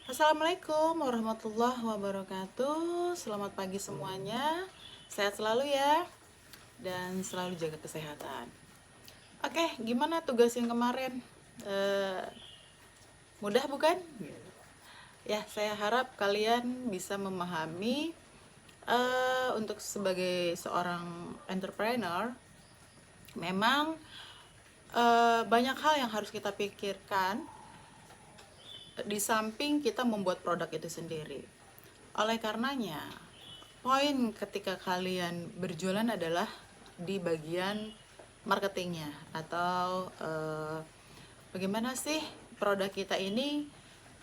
Assalamualaikum warahmatullahi wabarakatuh. Selamat pagi semuanya. Sehat selalu ya, dan selalu jaga kesehatan. Oke, gimana tugas yang kemarin? Eh, Mudah bukan? Ya, saya harap kalian bisa memahami untuk sebagai seorang entrepreneur, memang banyak hal yang harus kita pikirkan di samping kita membuat produk itu sendiri. Oleh karenanya, poin ketika kalian berjualan adalah di bagian marketingnya, atau bagaimana sih produk kita ini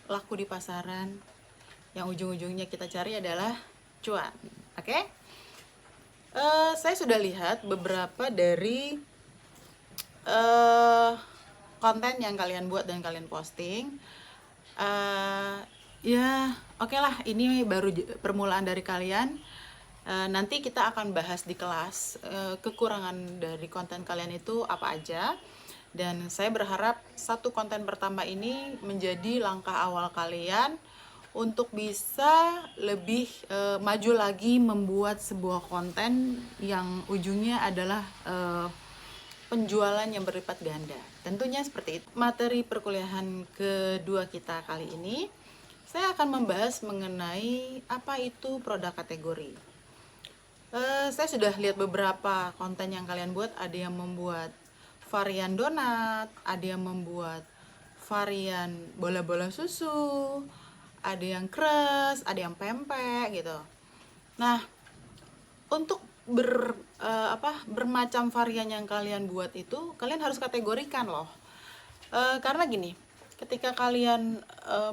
laku di pasaran. Yang ujung-ujungnya kita cari adalah cuan. Oke? Saya sudah lihat beberapa dari eh, konten yang kalian buat dan kalian posting. Ya, oke lah, ini baru permulaan dari kalian. Nanti kita akan bahas di kelas kekurangan dari konten kalian itu apa aja. Dan saya berharap satu konten pertama ini menjadi langkah awal kalian untuk bisa lebih maju lagi membuat sebuah konten yang ujungnya adalah penjualan yang berlipat ganda. Tentunya seperti itu. Materi perkuliahan kedua kita kali ini, saya akan membahas mengenai apa itu produk kategori. Saya sudah lihat beberapa konten yang kalian buat. Ada yang membuat varian donat, ada yang membuat varian bola-bola susu, ada yang keras, ada yang pempek gitu. Nah, untuk bermacam varian yang kalian buat itu, kalian harus kategorikan loh. Karena gini, ketika kalian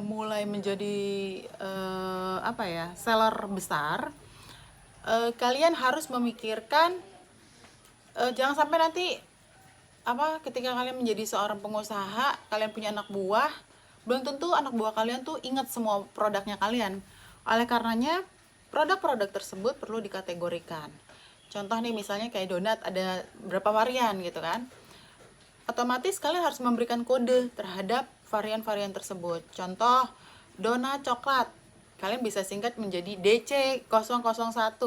mulai menjadi seller besar, kalian harus memikirkan jangan sampai nanti ketika kalian menjadi seorang pengusaha, kalian punya anak buah, belum tentu anak buah kalian tuh ingat semua produknya kalian. Oleh karenanya, produk-produk tersebut perlu dikategorikan. Contoh nih, misalnya kayak donat ada berapa varian gitu kan. Otomatis kalian harus memberikan kode terhadap varian-varian tersebut. Contoh, donat coklat. Kalian bisa singkat menjadi DC001.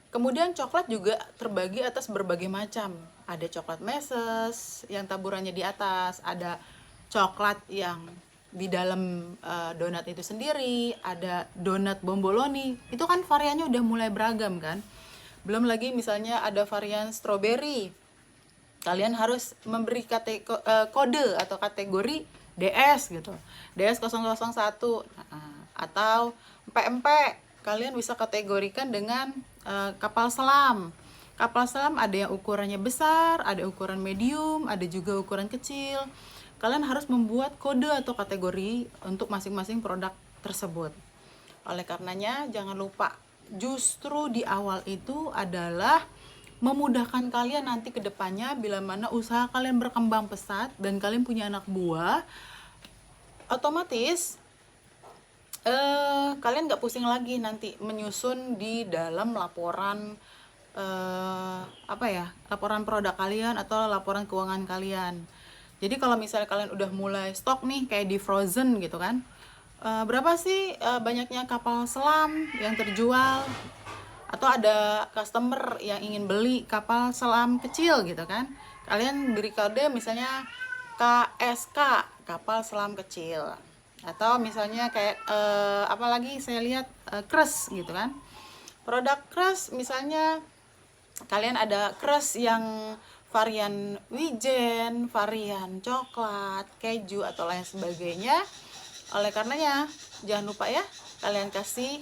Kemudian coklat juga terbagi atas berbagai macam. Ada coklat meses yang taburannya di atas, ada coklat yang di dalam donat itu sendiri, ada donat bomboloni. Itu kan variannya udah mulai beragam kan. Belum lagi misalnya ada varian strawberry. Kalian harus memberi kode atau kategori DS gitu. DS001. Atau empek-empek, kalian bisa kategorikan dengan kapal selam. Kapal selam ada yang ukurannya besar, ada ukuran medium, ada juga ukuran kecil. Kalian harus membuat kode atau kategori untuk masing-masing produk tersebut. Oleh karenanya, jangan lupa, justru di awal itu adalah memudahkan kalian nanti ke depannya bila mana usaha kalian berkembang pesat dan kalian punya anak buah, otomatis kalian nggak pusing lagi nanti menyusun di dalam laporan laporan produk kalian atau laporan keuangan kalian. Jadi kalau misalnya kalian udah mulai stok nih kayak di Frozen gitu kan, berapa sih banyaknya kapal selam yang terjual, atau ada customer yang ingin beli kapal selam kecil gitu kan, kalian beri kode misalnya KSK, kapal selam kecil. Atau misalnya kayak apalagi saya lihat crush gitu kan, produk crush misalnya kalian ada crush yang varian wijen, varian coklat, keju atau lain sebagainya. Oleh karenanya, jangan lupa ya, kalian kasih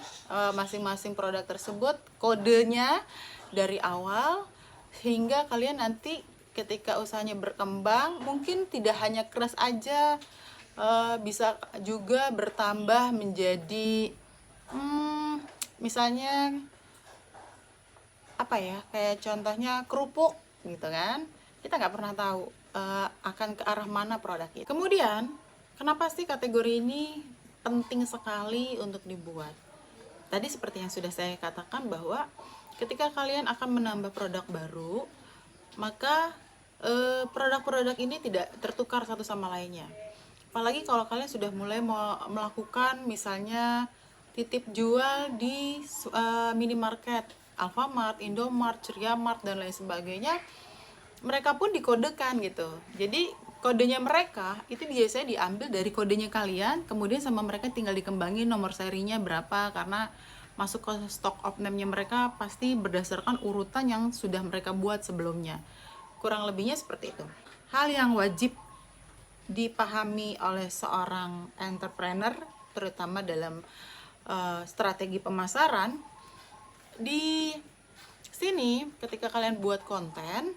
masing-masing produk tersebut kodenya dari awal, hingga kalian nanti ketika usahanya berkembang, mungkin tidak hanya keras aja, bisa juga bertambah menjadi misalnya kayak contohnya kerupuk gitu kan. Kita nggak pernah tahu akan ke arah mana produk itu. Kemudian, kenapa sih kategori ini penting sekali untuk dibuat? Tadi seperti yang sudah saya katakan bahwa ketika kalian akan menambah produk baru, maka produk-produk ini tidak tertukar satu sama lainnya. Apalagi kalau kalian sudah mulai melakukan misalnya titip jual di minimarket, Alfamart, Indomart, Ceriamart dan lain sebagainya, mereka pun dikodekan gitu. Jadi kodenya mereka itu biasanya diambil dari kodenya kalian, kemudian sama mereka tinggal dikembangin nomor serinya berapa, karena masuk ke stock of name-nya mereka pasti berdasarkan urutan yang sudah mereka buat sebelumnya. Kurang lebihnya seperti itu. Hal yang wajib dipahami oleh seorang entrepreneur, terutama dalam strategi pemasaran. Di sini ketika kalian buat konten,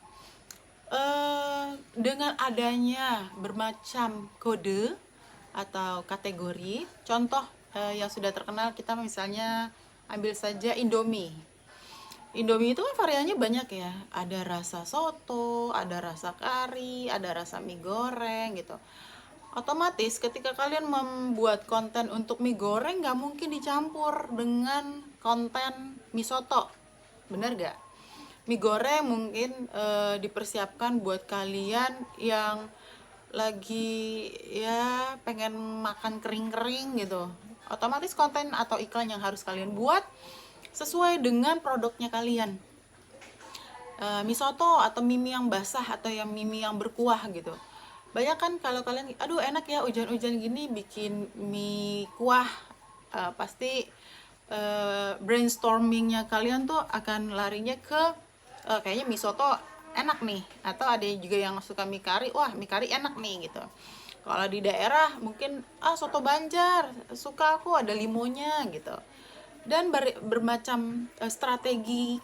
dengan adanya bermacam kode atau kategori, contoh yang sudah terkenal kita misalnya ambil saja Indomie. Indomie itu kan variannya banyak ya, ada rasa soto, ada rasa kari, ada rasa mie goreng gitu. Otomatis ketika kalian membuat konten untuk mie goreng, nggak mungkin dicampur dengan konten mie soto, bener gak? Mie goreng mungkin dipersiapkan buat kalian yang lagi ya pengen makan kering-kering gitu. Otomatis konten atau iklan yang harus kalian buat sesuai dengan produknya kalian. Mie soto atau mie yang basah atau yang mie yang berkuah gitu. Banyak kan kalau kalian, aduh enak ya hujan-hujan gini bikin mie kuah, pasti brainstormingnya kalian tuh akan larinya ke kayaknya mie soto enak nih, atau ada juga yang suka mie kari, wah mie kari enak nih gitu. Kalau di daerah mungkin soto Banjar suka aku, ada limonya gitu. Dan bermacam strategi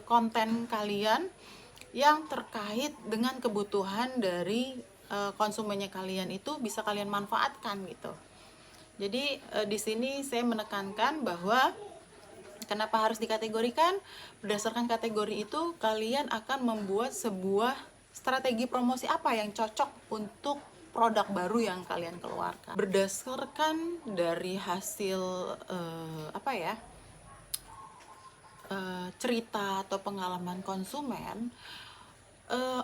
konten kalian yang terkait dengan kebutuhan dari konsumennya kalian itu bisa kalian manfaatkan gitu. Jadi di sini saya menekankan bahwa kenapa harus dikategorikan? Berdasarkan kategori itu kalian akan membuat sebuah strategi promosi apa yang cocok untuk produk baru yang kalian keluarkan. Berdasarkan dari hasil cerita atau pengalaman konsumen,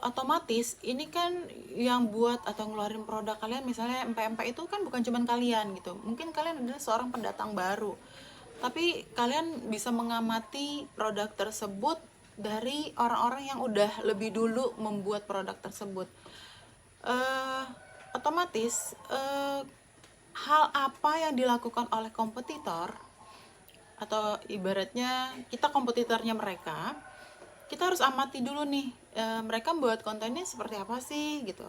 otomatis ini kan yang buat atau ngeluarin produk kalian, misalnya MP-MP itu kan bukan cuman kalian gitu. Mungkin kalian adalah seorang pendatang baru, tapi kalian bisa mengamati produk tersebut dari orang-orang yang udah lebih dulu membuat produk tersebut. Otomatis hal apa yang dilakukan oleh kompetitor, atau ibaratnya kita kompetitornya mereka, kita harus amati dulu nih, mereka buat kontennya seperti apa sih gitu,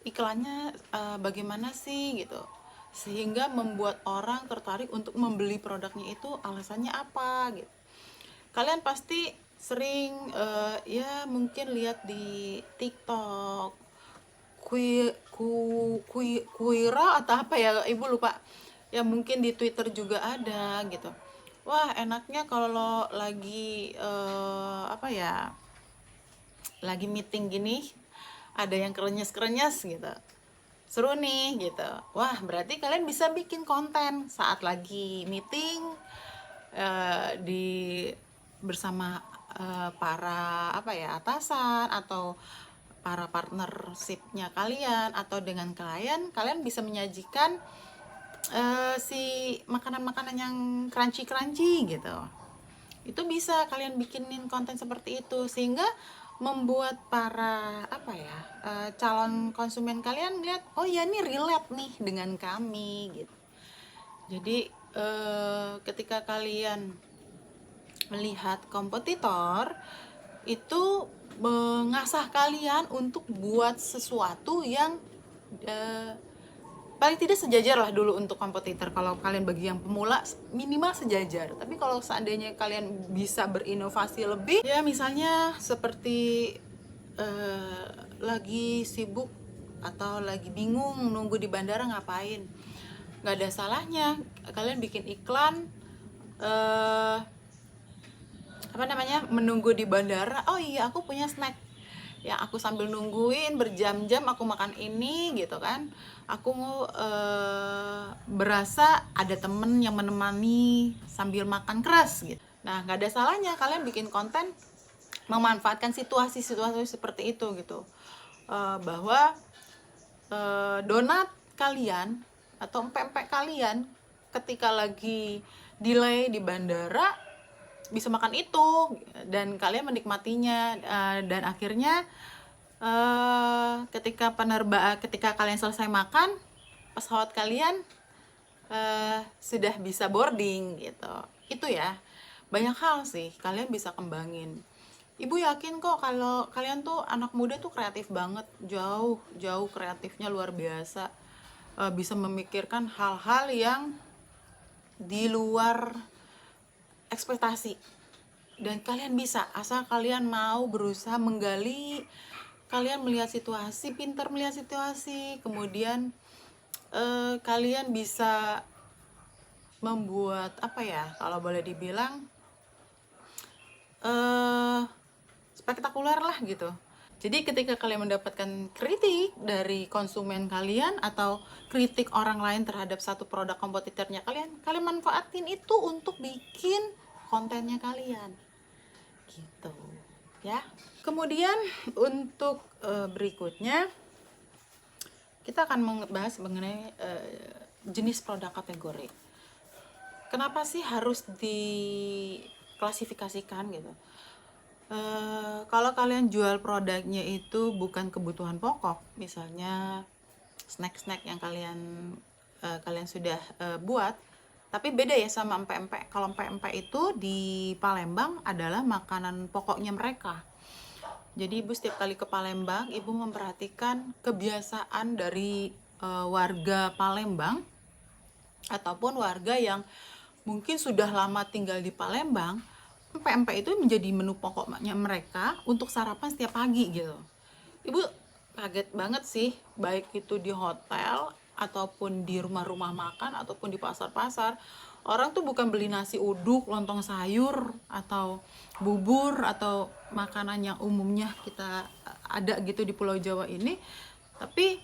iklannya bagaimana sih gitu, sehingga membuat orang tertarik untuk membeli produknya itu alasannya apa gitu. Kalian pasti sering ya mungkin lihat di TikTok, Kuira atau apa ya, ibu lupa ya, mungkin di Twitter juga ada gitu. Wah enaknya kalau lagi lagi meeting gini ada yang kerenyes-kerenyes gitu, seru nih gitu. Wah berarti kalian bisa bikin konten saat lagi meeting di bersama para atasan atau para partnershipnya kalian, atau dengan klien, kalian bisa menyajikan si makanan-makanan yang crunchy gitu. Itu bisa kalian bikinin konten seperti itu, sehingga membuat para calon konsumen kalian lihat, oh ya ini relate nih dengan kami gitu. Jadi ketika kalian melihat kompetitor, itu mengasah kalian untuk buat sesuatu yang paling tidak sejajar lah dulu untuk kompetitor. Kalau kalian bagi yang pemula minimal sejajar, tapi kalau seandainya kalian bisa berinovasi lebih, ya misalnya seperti lagi sibuk atau lagi bingung nunggu di bandara ngapain, nggak ada salahnya kalian bikin iklan menunggu di bandara. Oh iya aku punya snack ya, aku sambil nungguin berjam-jam aku makan ini gitu kan, aku berasa ada temen yang menemani sambil makan keras gitu. Nah nggak ada salahnya kalian bikin konten memanfaatkan situasi-situasi seperti itu gitu, bahwa donat kalian atau empek-empek kalian ketika lagi delay di bandara bisa makan itu dan kalian menikmatinya, dan akhirnya ketika kalian selesai makan, pesawat kalian sudah bisa boarding gitu. Itu ya, banyak hal sih kalian bisa kembangin. Ibu yakin kok kalau kalian tuh anak muda tuh kreatif banget, jauh kreatifnya luar biasa. Bisa memikirkan hal-hal yang di luar ekspektasi. Dan kalian bisa, asal kalian mau berusaha menggali, kalian melihat situasi, pintar melihat situasi, kemudian kalian bisa membuat apa ya, kalau boleh dibilang spektakuler lah gitu. Jadi ketika kalian mendapatkan kritik dari konsumen kalian atau kritik orang lain terhadap satu produk kompetitornya kalian manfaatin itu untuk bikin kontennya kalian gitu ya. Kemudian untuk berikutnya kita akan membahas mengenai jenis produk kategori. Kenapa sih harus diklasifikasikan gitu? Kalau kalian jual produknya itu bukan kebutuhan pokok, misalnya snack-snack yang kalian sudah buat, tapi beda ya sama empek-empek. Kalau empek-empek itu di Palembang adalah makanan pokoknya mereka. Jadi ibu setiap kali ke Palembang, ibu memperhatikan kebiasaan dari warga Palembang ataupun warga yang mungkin sudah lama tinggal di Palembang. Empek-empek itu menjadi menu pokoknya mereka untuk sarapan setiap pagi gitu. Ibu kaget banget sih, baik itu di hotel ataupun di rumah-rumah makan ataupun di pasar-pasar. Orang tuh bukan beli nasi uduk, lontong sayur atau bubur atau makanan yang umumnya kita ada gitu di Pulau Jawa ini, tapi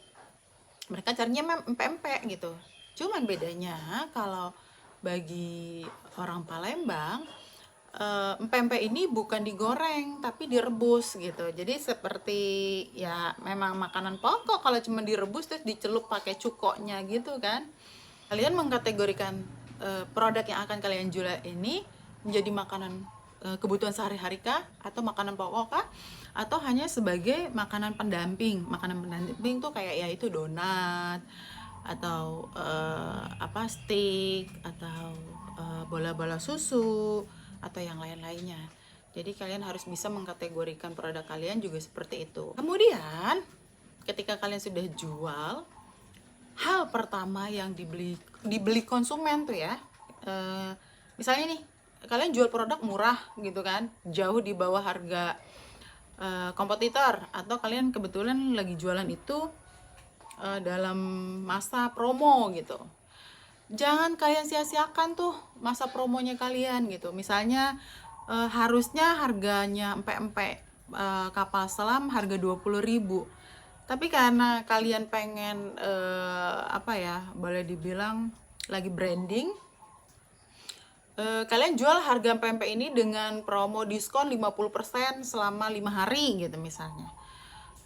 mereka carinya empek-empek gitu. Cuman bedanya kalau bagi orang Palembang, empek-empek ini bukan digoreng tapi direbus gitu. Jadi seperti ya memang makanan pokok, kalau cuma direbus terus dicelup pakai cukoknya gitu kan. Kalian mengkategorikan produk yang akan kalian jual ini menjadi makanan kebutuhan sehari-hari kah, atau makanan pokok kah, atau hanya sebagai makanan pendamping. Makanan pendamping tuh kayak ya itu donat atau steak atau bola-bola susu atau yang lain-lainnya. Jadi kalian harus bisa mengkategorikan produk kalian juga seperti itu. Kemudian ketika kalian sudah jual, hal pertama yang dibeli konsumen tuh ya, misalnya nih kalian jual produk murah gitu kan, jauh di bawah harga kompetitor, atau kalian kebetulan lagi jualan itu dalam masa promo gitu. Jangan kalian sia-siakan tuh masa promonya kalian gitu. Misalnya harusnya harganya empek-empek kapal selam harga 20.000. Tapi karena kalian pengen boleh dibilang lagi branding, kalian jual harga empek-empek ini dengan promo diskon 50% selama 5 hari gitu misalnya.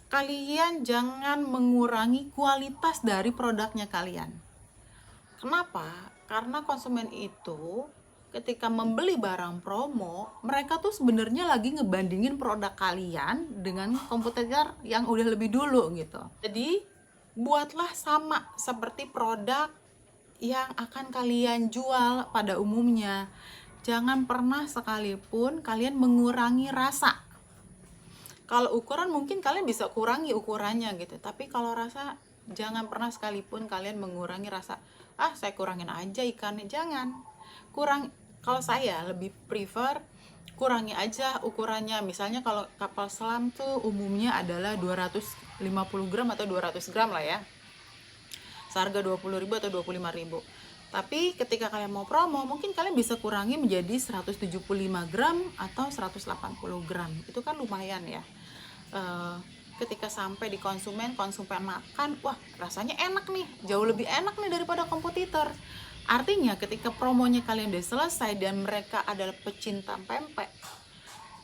Kalian jangan mengurangi kualitas dari produknya kalian. Kenapa? Karena konsumen itu ketika membeli barang promo, mereka tuh sebenarnya lagi ngebandingin produk kalian dengan kompetitor yang udah lebih dulu gitu. Jadi buatlah sama seperti produk yang akan kalian jual pada umumnya. Jangan pernah sekalipun kalian mengurangi rasa. Kalau ukuran mungkin kalian bisa kurangi ukurannya gitu, tapi kalau rasa jangan pernah sekalipun kalian mengurangi rasa. Saya kurangin aja ikannya, jangan. Kalau saya lebih prefer kurangi aja ukurannya. Misalnya kalau kapal selam tuh umumnya adalah 250 gram atau 200 gram lah ya. Seharga 20.000 atau 25.000. Tapi ketika kalian mau promo, mungkin kalian bisa kurangi menjadi 175 gram atau 180 gram. Itu kan lumayan ya. Ketika sampai di konsumen makan, wah rasanya enak nih, jauh lebih enak nih daripada kompetitor. Artinya ketika promonya kalian udah selesai dan mereka adalah pecinta pempek,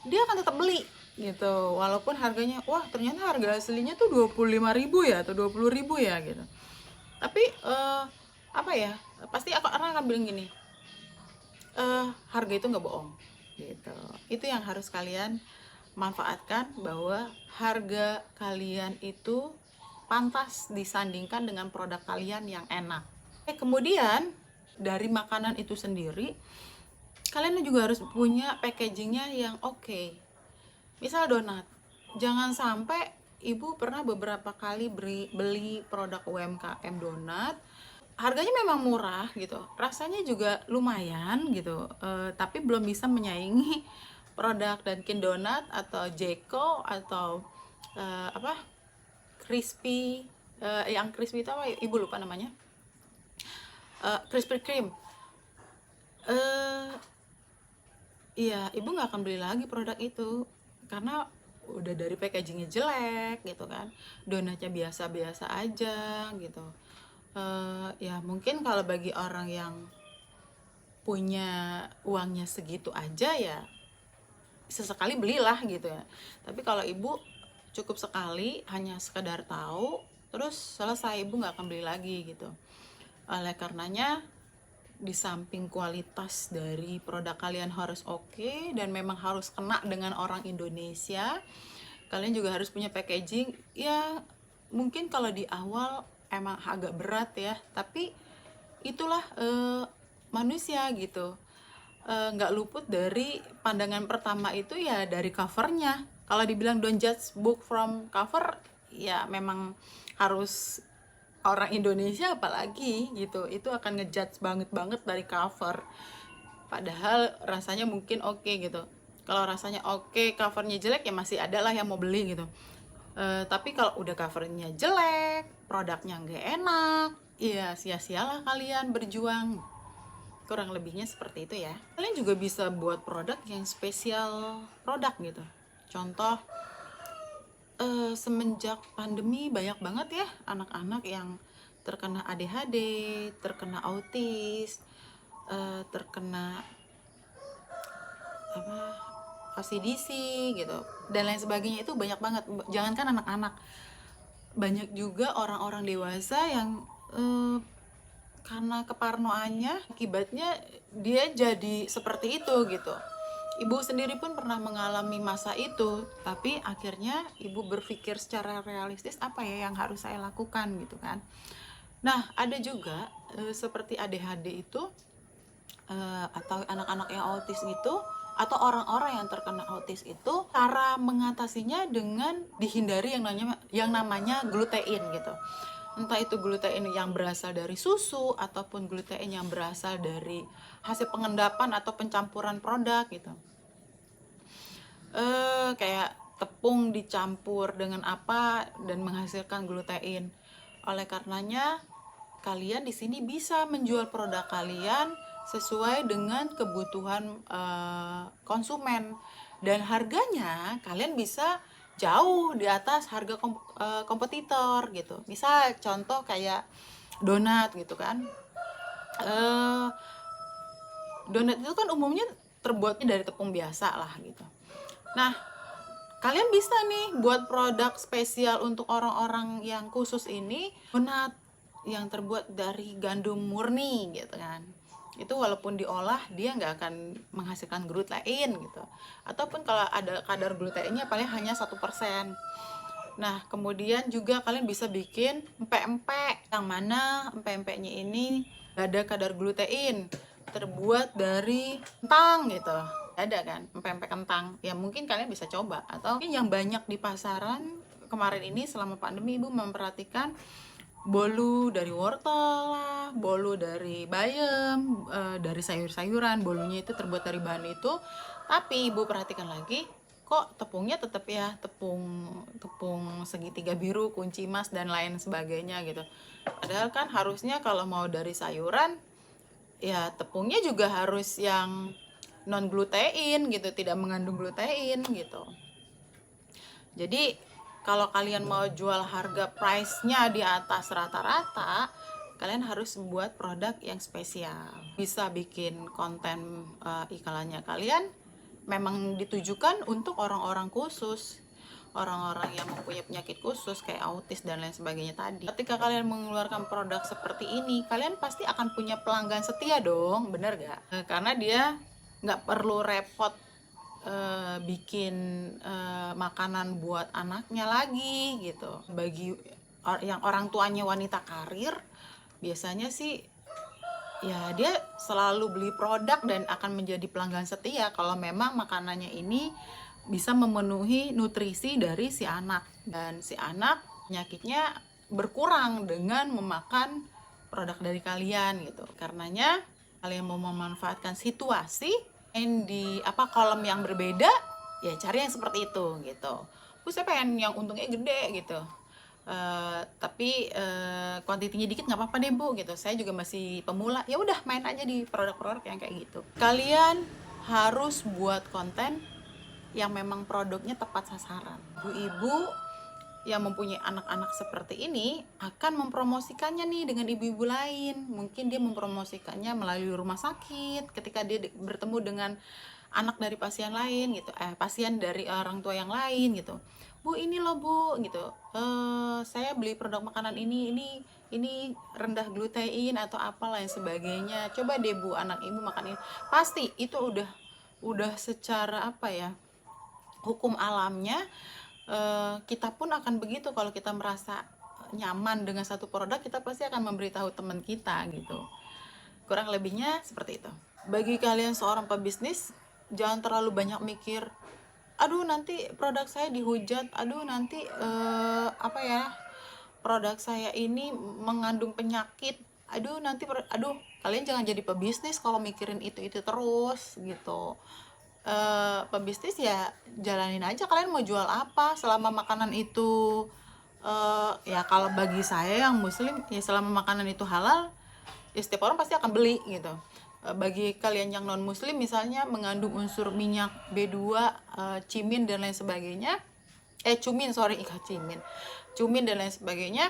dia akan tetap beli gitu, walaupun harganya, wah ternyata harga aslinya tuh 25.000 ya atau 20.000 ya gitu. Tapi apa ya, pasti orang akan bilang gini, harga itu nggak bohong gitu. Itu yang harus kalian manfaatkan, bahwa harga kalian itu pantas disandingkan dengan produk kalian yang enak. Kemudian dari makanan itu sendiri, kalian juga harus punya packagingnya yang oke. Misal donat, jangan sampai ibu pernah beberapa kali beli produk UMKM donat, harganya memang murah gitu, rasanya juga lumayan gitu, tapi belum bisa menyaingi produk Dunkin Donat atau Jeko atau apa, crispy, yang crispy itu apa, ibu lupa namanya, Krispy Kreme. Iya, ibu nggak akan beli lagi produk itu karena udah dari packagingnya jelek gitu kan, donatnya biasa-biasa aja gitu. Ya mungkin kalau bagi orang yang punya uangnya segitu aja ya sesekali belilah gitu ya. Tapi kalau ibu cukup sekali, hanya sekedar tahu terus selesai, ibu nggak akan beli lagi gitu. Oleh karenanya, di samping kualitas dari produk kalian harus oke dan memang harus kena dengan orang Indonesia, kalian juga harus punya packaging ya. Mungkin kalau di awal emang agak berat ya, tapi itulah manusia gitu. Nggak luput dari pandangan pertama itu ya dari covernya. Kalau dibilang don't judge book from cover, ya memang harus orang Indonesia apalagi gitu, itu akan ngejudge banget dari cover. Padahal rasanya mungkin oke gitu. Kalau rasanya oke, covernya jelek, ya masih ada lah yang mau beli gitu. Tapi kalau udah covernya jelek, produknya nggak enak, ya sia-sialah kalian berjuang. Kurang lebihnya seperti itu ya. Kalian juga bisa buat produk yang spesial produk gitu. Contoh, semenjak pandemi banyak banget ya anak-anak yang terkena ADHD, terkena autis, terkena apa, OCDC gitu dan lain sebagainya. Itu banyak banget, jangankan anak-anak, banyak juga orang-orang dewasa yang karena keparnoannya akibatnya dia jadi seperti itu gitu. Ibu sendiri pun pernah mengalami masa itu, tapi akhirnya ibu berpikir secara realistis, apa ya yang harus saya lakukan gitu kan. Nah, ada juga seperti ADHD itu, atau anak-anak yang autis itu, atau orang-orang yang terkena autis itu, cara mengatasinya dengan dihindari yang namanya glutein gitu. Entah itu glutein yang berasal dari susu ataupun glutein yang berasal dari hasil pengendapan atau pencampuran produk gitu. Kayak tepung dicampur dengan apa dan menghasilkan glutein. Oleh karenanya, kalian di sini bisa menjual produk kalian sesuai dengan kebutuhan konsumen, dan harganya kalian bisa jauh di atas harga kompetitor gitu. Misal contoh kayak donat gitu kan. Donat itu kan umumnya terbuatnya dari tepung biasa lah gitu. Nah, kalian bisa nih buat produk spesial untuk orang-orang yang khusus ini, donat yang terbuat dari gandum murni gitu kan. Itu walaupun diolah dia nggak akan menghasilkan glutein gitu. Ataupun kalau ada kadar gluteinnya paling hanya 1%. Nah, kemudian juga kalian bisa bikin empek-empek, yang mana empek-empeknya ini gak ada kadar glutein, terbuat dari kentang gitu. Ada kan empek-empek kentang, ya mungkin kalian bisa coba. Atau mungkin yang banyak di pasaran kemarin ini selama pandemi, ibu memperhatikan bolu dari wortel lah, bolu dari bayam, dari sayur-sayuran, bolunya itu terbuat dari bahan itu. Tapi ibu perhatikan lagi, kok tepungnya tetap ya tepung tepung segitiga biru, kunci emas dan lain sebagainya gitu. Padahal kan harusnya kalau mau dari sayuran ya tepungnya juga harus yang non glutein gitu, tidak mengandung glutein gitu. Jadi kalau kalian mau jual harga price-nya di atas rata-rata, kalian harus buat produk yang spesial. Bisa bikin konten iklannya kalian memang ditujukan untuk orang-orang khusus. orang-orang yang mempunyai penyakit khusus kayak autis dan lain sebagainya tadi. Ketika kalian mengeluarkan produk seperti ini, kalian pasti akan punya pelanggan setia dong, bener gak? Karena dia nggak perlu repot bikin makanan buat anaknya lagi gitu. Bagi yang orang tuanya wanita karir, biasanya sih ya dia selalu beli produk dan akan menjadi pelanggan setia kalau memang makanannya ini bisa memenuhi nutrisi dari si anak, dan si anak penyakitnya berkurang dengan memakan produk dari kalian gitu. Karenanya kalian mau memanfaatkan situasi di kolom yang berbeda, ya cari yang seperti itu gitu. Saya pengen yang untungnya gede gitu, tapi kuantitinya dikit nggak apa-apa deh Bu gitu, saya juga masih pemula, ya udah main aja di produk-produk yang kayak gitu. Kalian harus buat konten yang memang produknya tepat sasaran. Ibu-ibu yang mempunyai anak-anak seperti ini akan mempromosikannya nih dengan ibu-ibu lain. Mungkin dia mempromosikannya melalui rumah sakit ketika dia bertemu dengan anak dari pasien lain gitu, pasien dari orang tua yang lain gitu. Bu, ini loh Bu gitu, saya beli produk makanan ini rendah glutein atau apalah yang sebagainya, coba deh Bu anak ibu makan ini. Pasti itu udah secara hukum alamnya. Kita pun akan begitu. Kalau kita merasa nyaman dengan satu produk, kita pasti akan memberitahu teman kita gitu. Kurang lebihnya seperti itu. Bagi kalian seorang pebisnis, jangan terlalu banyak mikir, aduh nanti produk saya dihujat, aduh nanti produk saya ini mengandung penyakit, aduh kalian jangan jadi pebisnis kalau mikirin itu terus gitu. Pebisnis ya jalanin aja, kalian mau jual apa selama makanan itu ya kalau bagi saya yang muslim ya selama makanan itu halal ya setiap orang pasti akan beli gitu. Bagi kalian yang non muslim misalnya mengandung unsur minyak B2, cimin dan lain sebagainya, cumin dan lain sebagainya,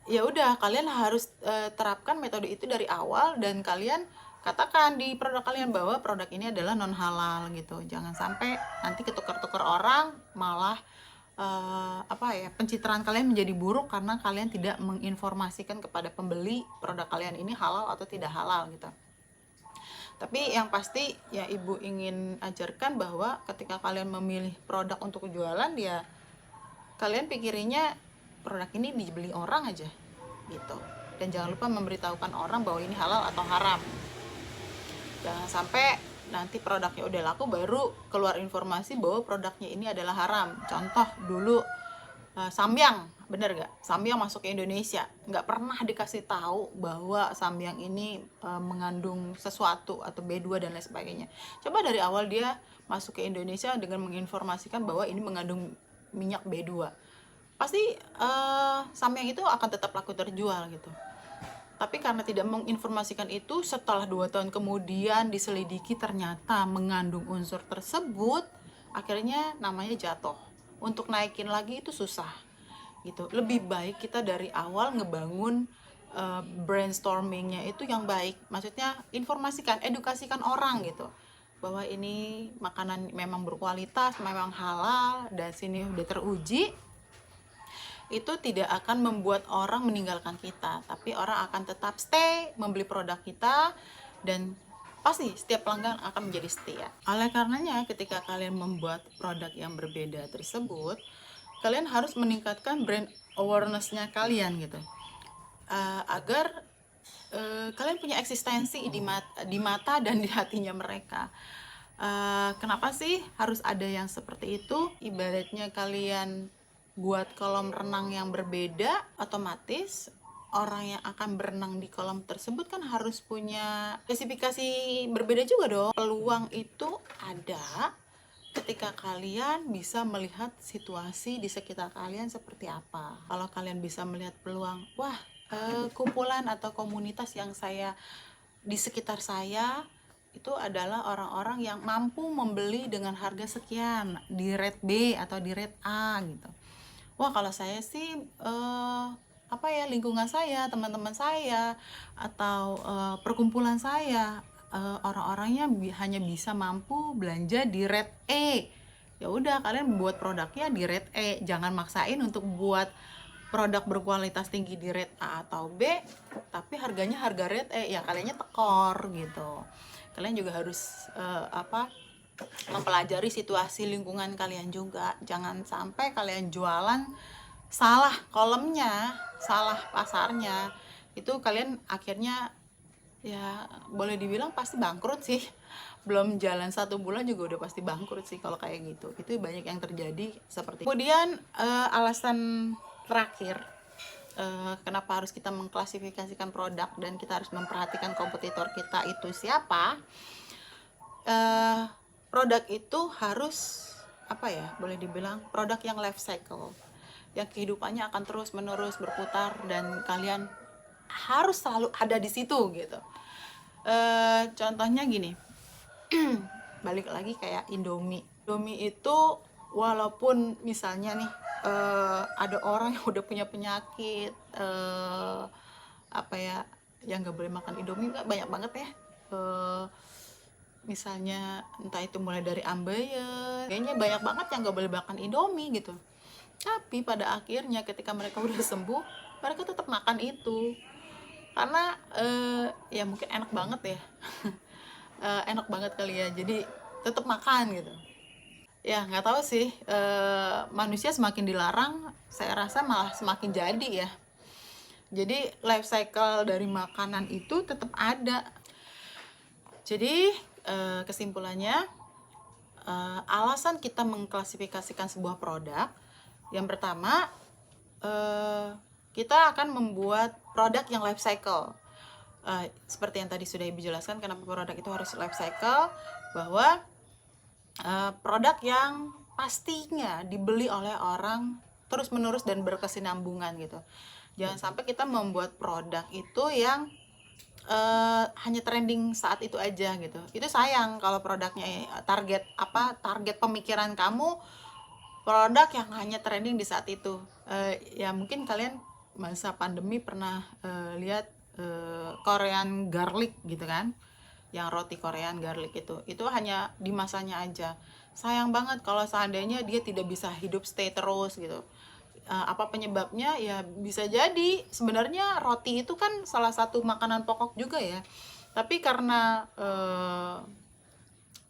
ya udah kalian harus terapkan metode itu dari awal, dan kalian katakan di produk kalian bahwa produk ini adalah non halal gitu. Jangan sampai nanti ketukar-tukar orang, malah pencitraan kalian menjadi buruk karena kalian tidak menginformasikan kepada pembeli produk kalian ini halal atau tidak halal gitu. Tapi yang pasti ya ibu ingin ajarkan bahwa ketika kalian memilih produk untuk jualan, ya kalian pikirinnya produk ini dibeli orang aja gitu, dan jangan lupa memberitahukan orang bahwa ini halal atau haram. Jangan sampai nanti produknya udah laku baru keluar informasi bahwa produknya ini adalah haram. Contoh dulu Samyang, bener gak? Samyang masuk ke Indonesia, nggak pernah dikasih tahu bahwa Samyang ini mengandung sesuatu atau B2 dan lain sebagainya. Coba dari awal dia masuk ke Indonesia dengan menginformasikan bahwa ini mengandung minyak B2, pasti Samyang itu akan tetap laku terjual gitu. Tapi karena tidak menginformasikan itu, setelah 2 tahun kemudian diselidiki ternyata mengandung unsur tersebut, akhirnya namanya jatuh. Untuk naikin lagi itu susah gitu. Lebih baik kita dari awal ngebangun brainstormingnya itu yang baik. Maksudnya informasikan, edukasikan orang gitu, bahwa ini makanan memang berkualitas, memang halal, dan sini udah teruji. Itu tidak akan membuat orang meninggalkan kita, tapi orang akan tetap stay membeli produk kita, dan pasti setiap pelanggan akan menjadi setia. Oleh karenanya ketika kalian membuat produk yang berbeda tersebut, kalian harus meningkatkan brand awareness-nya kalian gitu, agar kalian punya eksistensi di mata dan di hatinya mereka. Kenapa sih harus ada yang seperti itu? Ibaratnya kalian buat kolam renang yang berbeda, otomatis orang yang akan berenang di kolam tersebut kan harus punya spesifikasi berbeda juga dong. Peluang itu ada ketika kalian bisa melihat situasi di sekitar kalian seperti apa. Kalau kalian bisa melihat peluang, wah kumpulan atau komunitas yang di sekitar saya itu adalah orang-orang yang mampu membeli dengan harga sekian di rate B atau di rate A gitu. Wah, kalau saya sih lingkungan saya, teman-teman saya, atau perkumpulan saya, orang-orangnya hanya bisa mampu belanja di rate E ya udah kalian buat produknya di rate E, jangan maksain untuk buat produk berkualitas tinggi di rate A atau B tapi harganya harga rate E, ya kaliannya tekor gitu. Kalian juga harus mempelajari situasi lingkungan kalian juga, jangan sampai kalian jualan salah kolomnya, salah pasarnya, itu kalian akhirnya ya boleh dibilang pasti bangkrut sih. Belum jalan 1 bulan juga udah pasti bangkrut sih kalau kayak gitu. Itu banyak yang terjadi seperti itu. Kemudian alasan terakhir kenapa harus kita mengklasifikasikan produk dan kita harus memperhatikan kompetitor kita itu siapa. Produk itu harus boleh dibilang produk yang life cycle, yang kehidupannya akan terus menerus berputar dan kalian harus selalu ada di situ gitu. Contohnya gini, balik lagi kayak Indomie itu walaupun misalnya nih ada orang yang udah punya penyakit yang nggak boleh makan Indomie, banyak banget ya, misalnya entah itu mulai dari ambeien, kayaknya banyak banget yang nggak boleh makan Indomie gitu. Tapi pada akhirnya ketika mereka udah sembuh, mereka tetap makan itu karena ya mungkin enak banget ya. Enak banget kali ya, jadi tetap makan gitu. Ya nggak tahu sih, manusia semakin dilarang saya rasa malah semakin jadi ya. Jadi life cycle dari makanan itu tetap ada. Jadi kesimpulannya, alasan kita mengklasifikasikan sebuah produk, yang pertama kita akan membuat produk yang life cycle. Seperti yang tadi sudah Ibu jelaskan kenapa produk itu harus life cycle, bahwa produk yang pastinya dibeli oleh orang terus menerus dan berkesinambungan gitu. Jangan sampai kita membuat produk itu yang hanya trending saat itu aja gitu. Itu sayang kalau produknya target pemikiran kamu produk yang hanya trending di saat itu. Ya mungkin kalian masa pandemi pernah lihat Korean garlic gitu kan, yang roti Korean garlic itu hanya di masanya aja. Sayang banget kalau seandainya dia tidak bisa hidup stay terus gitu. Apa penyebabnya? Ya bisa jadi sebenarnya roti itu kan salah satu makanan pokok juga ya, tapi karena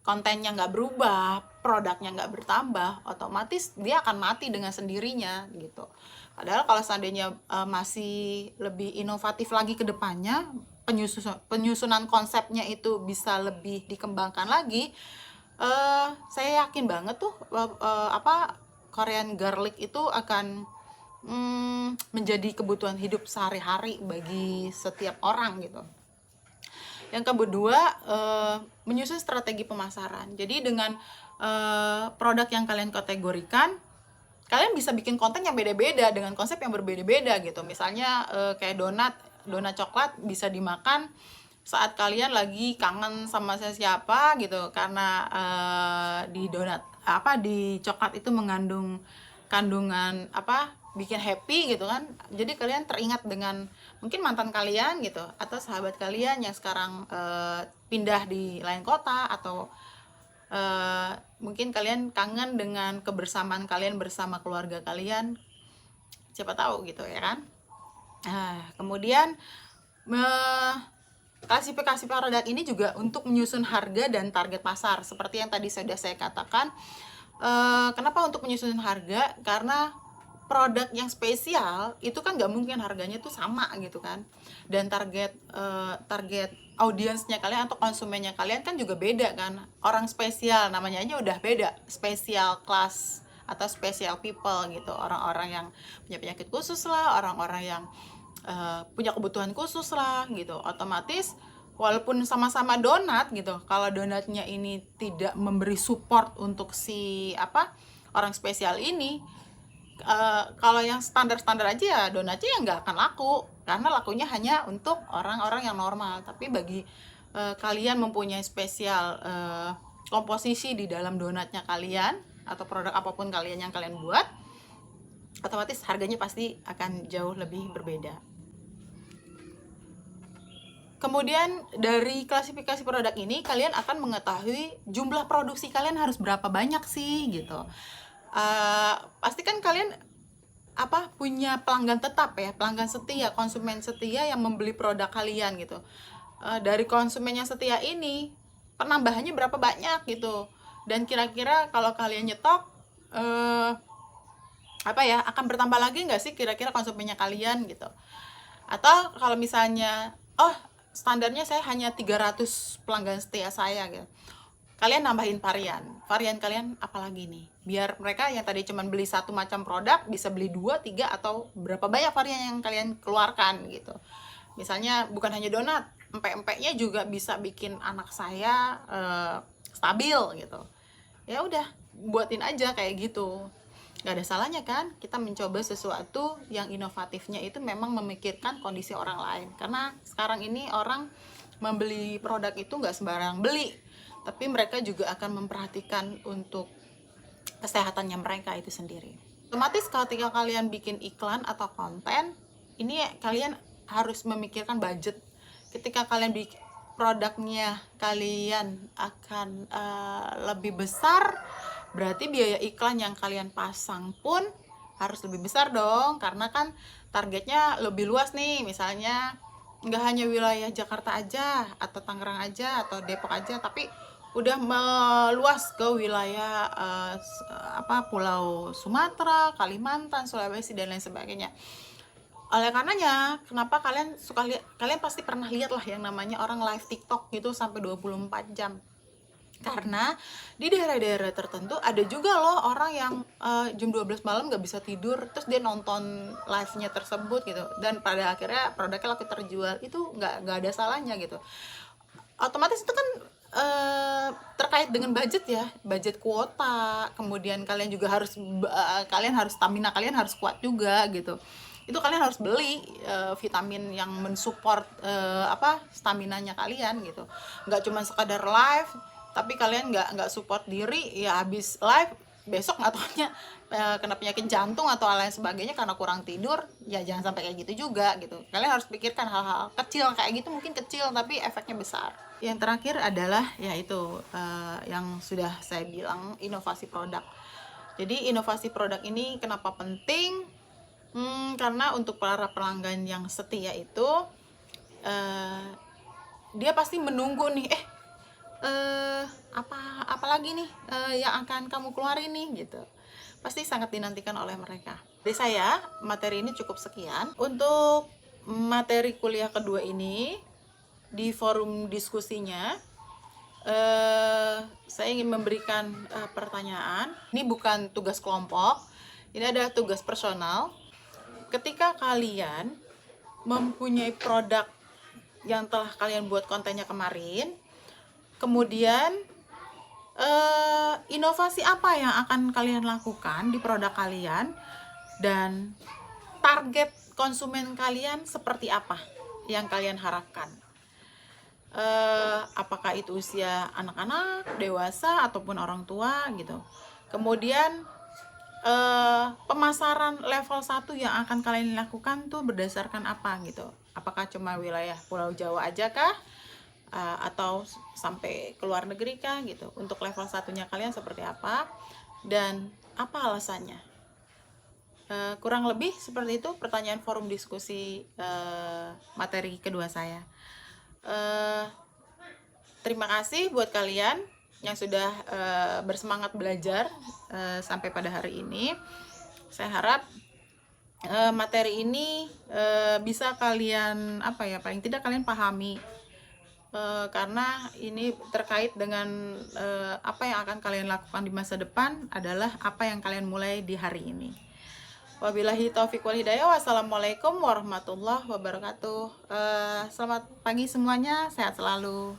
kontennya nggak berubah, produknya nggak bertambah, otomatis dia akan mati dengan sendirinya gitu. Padahal kalau seandainya masih lebih inovatif lagi ke depannya, penyusunan konsepnya itu bisa lebih dikembangkan lagi, saya yakin banget tuh Korean garlic itu akan menjadi kebutuhan hidup sehari-hari bagi setiap orang gitu. Yang kedua, menyusun strategi pemasaran. Jadi dengan produk yang kalian kategorikan, kalian bisa bikin konten yang beda-beda dengan konsep yang berbeda-beda gitu. Misalnya kayak donat coklat bisa dimakan saat kalian lagi kangen sama siapa gitu, karena di coklat itu mengandung kandungan bikin happy gitu kan. Jadi kalian teringat dengan mungkin mantan kalian gitu, atau sahabat kalian yang sekarang pindah di lain kota, atau mungkin kalian kangen dengan kebersamaan kalian bersama keluarga kalian, siapa tahu gitu ya kan. Kemudian klasifikasi produk ini juga untuk menyusun harga dan target pasar. Seperti yang tadi sudah saya katakan, kenapa untuk menyusun harga? Karena produk yang spesial itu kan nggak mungkin harganya tuh sama gitu kan. Dan target audiensnya kalian atau konsumennya kalian kan juga beda kan. Orang spesial namanya aja udah beda, spesial class atau special people gitu. Orang-orang yang punya penyakit khusus lah, orang-orang yang punya kebutuhan khusus lah gitu. Otomatis walaupun sama-sama donat gitu, kalau donatnya ini tidak memberi support untuk si orang spesial ini, kalau yang standar-standar aja ya donatnya ya nggak akan laku, karena lakunya hanya untuk orang-orang yang normal. Tapi bagi kalian mempunyai spesial komposisi di dalam donatnya kalian atau produk apapun yang kalian buat, otomatis harganya pasti akan jauh lebih berbeda. Kemudian dari klasifikasi produk ini kalian akan mengetahui jumlah produksi kalian harus berapa banyak sih gitu. Pastikan kalian punya pelanggan tetap ya, pelanggan setia, konsumen setia yang membeli produk kalian gitu. Dari konsumen yang setia ini penambahannya berapa banyak gitu. Dan kira-kira kalau kalian nyetok akan bertambah lagi nggak sih kira-kira konsumennya kalian gitu. Atau kalau misalnya standarnya saya hanya 300 pelanggan setia saya gitu, kalian nambahin varian kalian apalagi nih, biar mereka yang tadi cuma beli satu macam produk bisa beli 2, 3 atau berapa banyak varian yang kalian keluarkan gitu. Misalnya bukan hanya donat, empek-empeknya juga bisa bikin anak saya stabil gitu. Ya udah, buatin aja kayak gitu. Gak ada salahnya kan kita mencoba sesuatu yang inovatifnya itu memang memikirkan kondisi orang lain. Karena sekarang ini orang membeli produk itu gak sembarang beli, tapi mereka juga akan memperhatikan untuk kesehatannya mereka itu sendiri. Otomatis ketika kalian bikin iklan atau konten, ini kalian harus memikirkan budget. Ketika kalian bikin produknya kalian akan lebih besar, berarti biaya iklan yang kalian pasang pun harus lebih besar dong, karena kan targetnya lebih luas nih. Misalnya nggak hanya wilayah Jakarta aja atau Tangerang aja atau Depok aja, tapi udah meluas ke wilayah Pulau Sumatera, Kalimantan, Sulawesi dan lain sebagainya. Oleh karenanya, kenapa kalian suka lihat, kalian pasti pernah lihat lah yang namanya orang live TikTok gitu sampai 24 jam. Karena di daerah-daerah tertentu ada juga loh orang yang jam 12 malam gak bisa tidur, terus dia nonton live-nya tersebut gitu, dan pada akhirnya produknya laku terjual. Itu nggak ada salahnya gitu. Otomatis itu kan terkait dengan budget ya, budget kuota. Kemudian kalian juga harus stamina kalian harus kuat juga gitu. Itu kalian harus beli vitamin yang mensupport staminanya kalian gitu. Nggak cuma sekadar live tapi kalian nggak support diri, ya habis live besok nggak taunya kena penyakit jantung atau lain sebagainya karena kurang tidur. Ya jangan sampai kayak gitu juga gitu. Kalian harus pikirkan hal-hal kecil kayak gitu, mungkin kecil tapi efeknya besar. Yang terakhir adalah yaitu yang sudah saya bilang, inovasi produk. Jadi inovasi produk ini kenapa penting? Karena untuk para pelanggan yang setia itu dia pasti menunggu nih, apa lagi nih yang akan kamu keluarin nih gitu. Pasti sangat dinantikan oleh mereka. Dari saya, materi ini cukup sekian. Untuk materi kuliah kedua ini, di forum diskusinya saya ingin memberikan pertanyaan. Ini bukan tugas kelompok, ini adalah tugas personal. Ketika kalian mempunyai produk yang telah kalian buat kontennya kemarin, kemudian inovasi apa yang akan kalian lakukan di produk kalian, dan target konsumen kalian seperti apa yang kalian harapkan. Apakah itu usia anak-anak, dewasa, ataupun orang tua gitu. Kemudian pemasaran level 1 yang akan kalian lakukan tuh berdasarkan apa gitu. Apakah cuma wilayah Pulau Jawa aja kah? Atau sampai ke luar negeri kah gitu. Untuk level 1-nya kalian seperti apa dan apa alasannya. Kurang lebih seperti itu pertanyaan forum diskusi materi kedua saya. Terima kasih buat kalian yang sudah bersemangat belajar sampai pada hari ini. Saya harap materi ini bisa kalian paling tidak kalian pahami, karena ini terkait dengan apa yang akan kalian lakukan di masa depan adalah apa yang kalian mulai di hari ini. Wabillahi taufiq wal hidayah. Wassalamualaikum warahmatullahi wabarakatuh. Selamat pagi semuanya, sehat selalu.